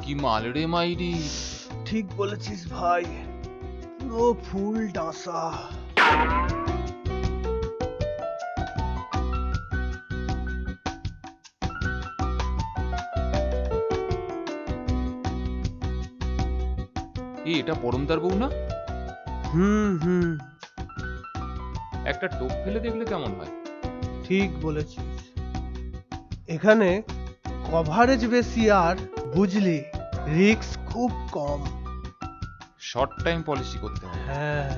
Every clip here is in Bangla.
কি মাল রে মাইরি। ঠিক বলেছিস ভাই, পুরো ফুল ডাঁসা। এটা পরমদার বউ না? হুম, একটা টোপ ফেলে দেখলে কেমন হয়? ঠিক বলেছিস। এখানে কভারেজ বেশি আর বুঝলি রিস্ক খুব কম। শর্ট টাইম পলিসি করতে হবে। হ্যাঁ,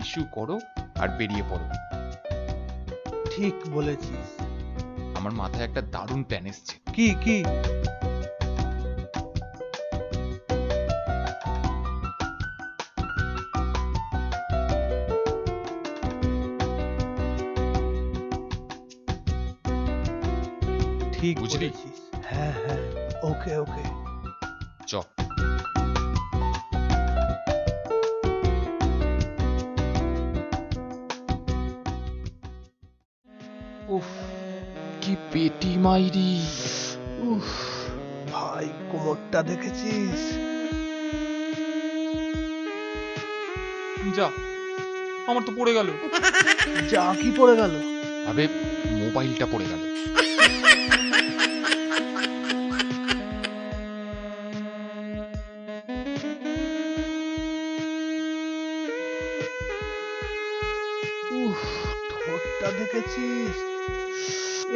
ইস্যু করো আর বেরিয়ে পড়ো। ঠিক বলেছিস। আমার মাথায় একটা দারুণ প্ল্যান এসছে। কি কি? ঠিক বুঝলি? বলেছিস। হ্যাঁ, ওকে। চ। উফ, কি পেটি মাইরি। উফ, ভাই কোমরটা দেখেছিস? যা, আমার তো পড়ে গেল। যা কি পড়ে গেল? আবে মোবাইলটা পড়ে গেল। উফ, ঠোঁটটা দেখেছিস?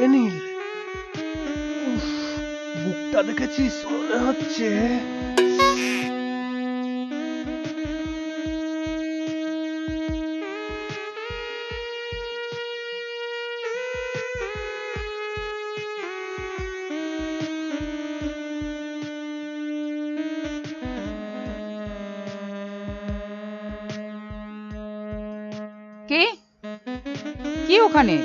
এনিল। উফ, বুকটা দেখেছিস? মনে হচ্ছে কে? কি ওখানে?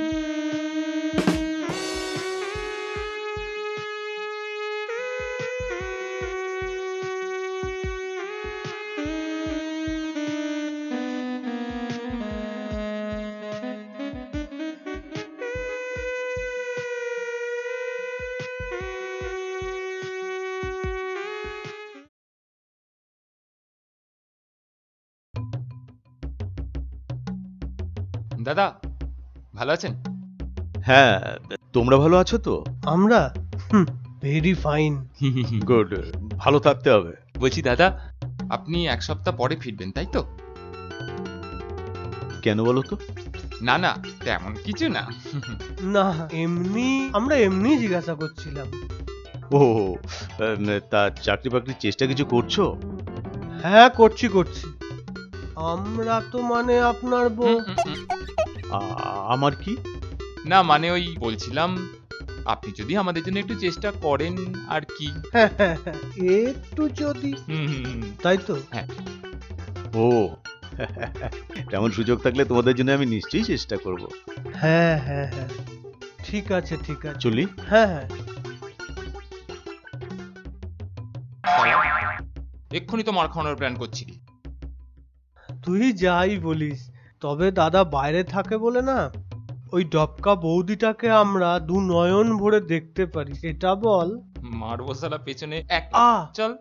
দাদা, ভালো আছেন? হ্যাঁ, তোমরা ভালো আছো তো? আমরা ভেরি ফাইন। গুড, ভালো থাকতে হবে। বলছি দাদা, আপনি এক সপ্তাহ পরে ফিরবেন তাই তো? কেন বলো তো? না না, তেমন কিছু না। না, আমরা এমনি জিজ্ঞাসা করছিলাম। ও, তা চাকরি বাকরির চেষ্টা কিছু করছো? হ্যাঁ, করছি। আমরা তো মানে আপনার বউ। আমার কি? না মানে ওই বলছিলাম, আপনি যদি আমাদের জন্য একটু চেষ্টা করেন আর কি। হ্যাঁ, একটু যদি। তাই তো? হ্যাঁ। ও, তেমন সুযোগ থাকলে তোমাদের জন্য আমি নিশ্চয়ই চেষ্টা করব। হ্যাঁ, ঠিক আছে। চলি। হ্যাঁ, এক্ষুনি তো মার খাওয়ানোর প্ল্যান করছিলি। তুই যাই বলিস, তবে দাদা বাইরে থাকে বলে না, ওই ডবকা বৌদিটাকে আমরা দু নয়ন ভরে দেখতে পারি, এটা বল। মারবো শালা পেছনে এক। চল।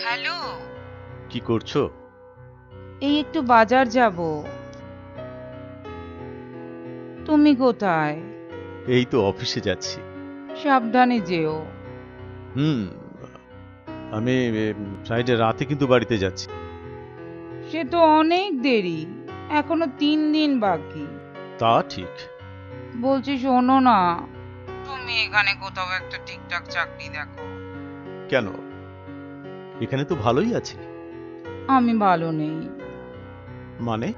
হ্যালো, কি করছো? এই একটু বাজার যাব। তুমি কোথায়? এই তো অফিসে যাচ্ছি। সাবধানে যেও। আমি ফ্রাইডে রাতে কিন্তু বাড়িতে যাচ্ছি। সে তো অনেক দেরি, এখনো 3 দিন বাকি। তা ঠিক। বলছি শোনো না, তুমি এখানে কোথাও একটা ঠিকঠাক চাকরি দেখো। কেন? এখানে তো ভালোই আছি। আমি ভালো নেই। মানে?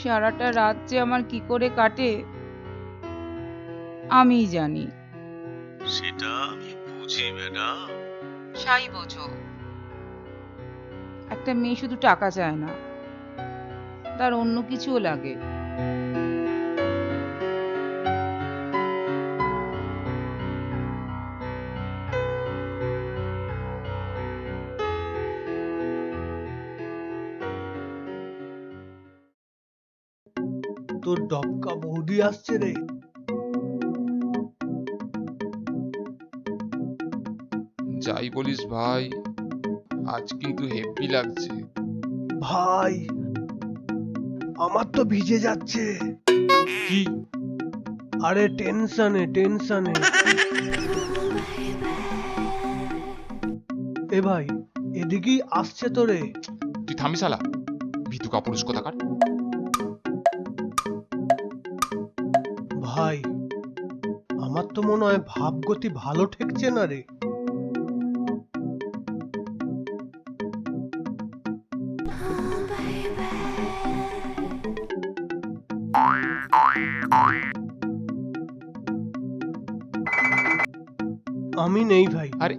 সারাটা রাত যে আমার কি করে কাটে আমিই জানি। সেটা আমি বুঝি ম্যাডাম। সাই বোঝো, একটা মেয়ে শুধু টাকা চায় না, তার অন্য কিছুও লাগে। তোর ডবকা বৌদি আসছে রে। যাই বলিস ভাই, আজ কিন্তু হেভি লাগছে। ভাই আমার তো ভিজে যাচ্ছে। কি? আরে টেনশনে টেনশনে। এ ভাই এদিকেই আসছে তো রে। তুই থামি শালা, ভিতু কাপুরুষ কোথাকার। ভাই আমার তো মনে হয় ভাবগতি ভালো ঠেকছে না রে। আমি নেই ভাই। আরে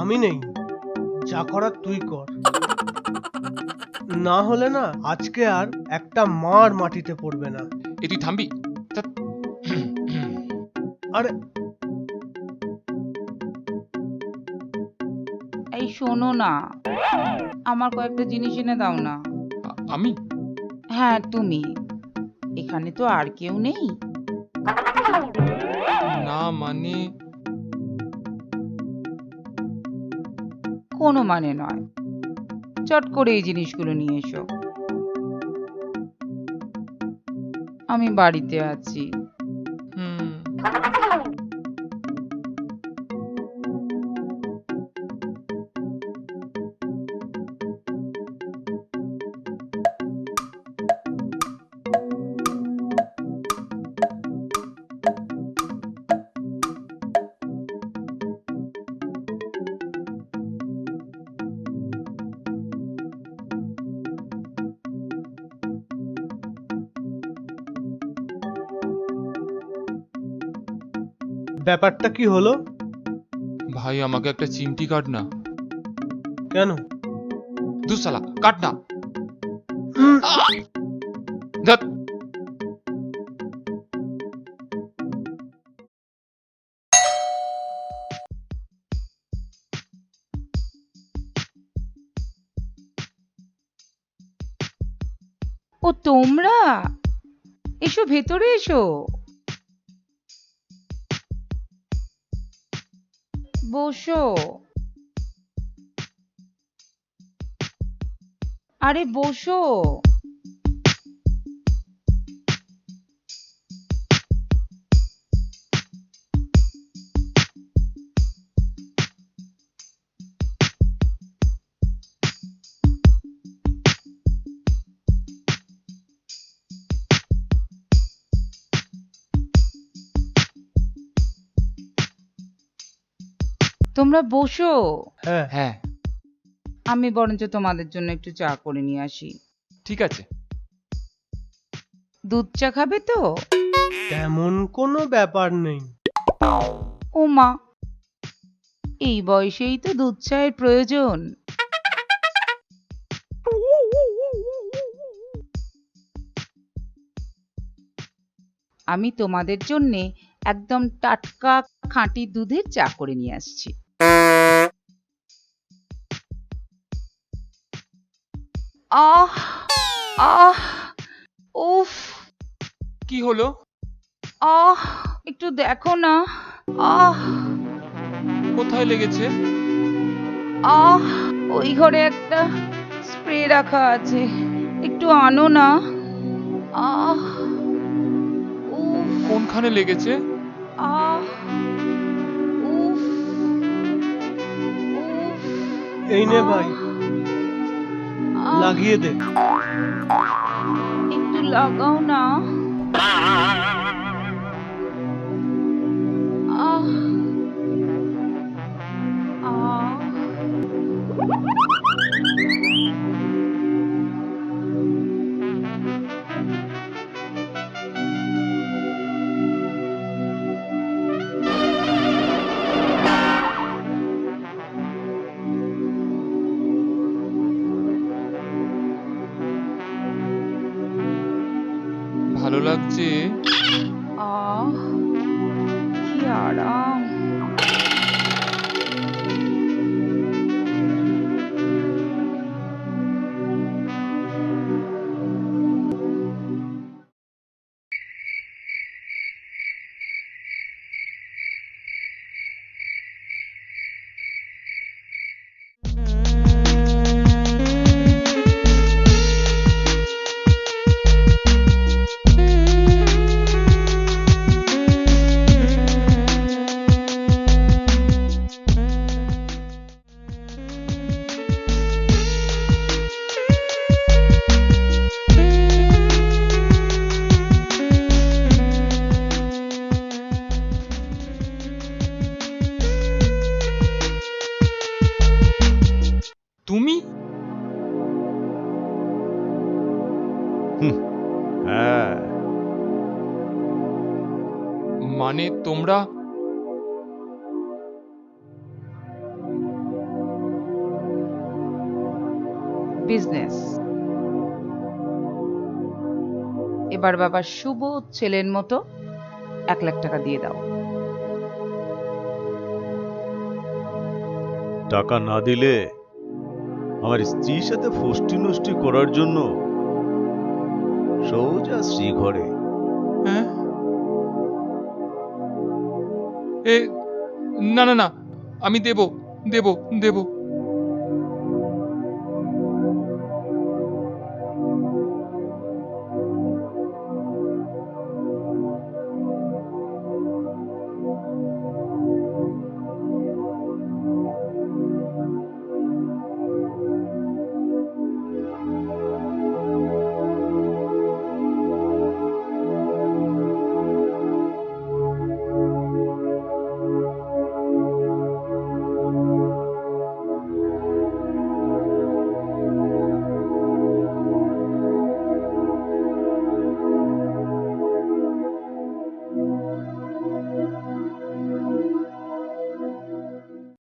আমি নেই, যা করার তুই কর। না হলে না আজকে আর একটা মার মাটিতে পড়বে না। এ তুই থামবি? ধ্যাৎ। আরে এই শোনো না, আমার কয়েকটা জিনিস এনে দাও না। আমি? হ্যাঁ তুমি। এখানে তো আর কেউ নেই। না মানে কোনো মানে নয়, চট করে এই জিনিসগুলো নিয়ে এসো। আমি বাড়িতে আছি। হুম, ব্যাপারটা কি হলো? ভাই আমাকে একটা চিমটি কাট না। কেন? দু শালা কাট না। উম, ধ্যাৎ। ও তোমরা, এসো ভেতরে এসো, বসো। আরে বসো। তোমরা বসো। হ্যাঁ হ্যাঁ আমি বরঞ্চ তোমাদের জন্য একটু চা করে নিয়ে আসি। ঠিক আছে। দুধ চা খাবে তো? তেমন কোনো ব্যাপার নেই। ও মা, এই বয়সেই তো দুধ চায়ের প্রয়োজন। আমি তোমাদের জন্য একদম টাটকা খাঁটি দুধের চা করে নিয়ে আসছি। আহ আহ উফ, কি হলো? আহ একটু দেখো না। আহ কোথায় লেগেছে? আহ ওই ঘরে একটা স্প্রে রাখা আছে, একটু আনো না। আহ উফ কোনখানে লেগেছে? আহ উফ উফ এই নে ভাই, আহ, লাগিয়ে দে। একটু লাগাও না। আহ আহ ভালো লাগছে। আহ কি আরাম। তুমি? হ্যাঁ, মানে তোমরা? বিজনেস। এবার বাবা শুভ ছেলের মতো 1 লাখ টাকা দিয়ে দাও। টাকা না দিলে আমার স্ত্রীর সাথে ফষ্টি নষ্টি করার জন্য সোজা শ্রীঘরে। হ্যাঁ? এ না না না, আমি দেব দেব দেব।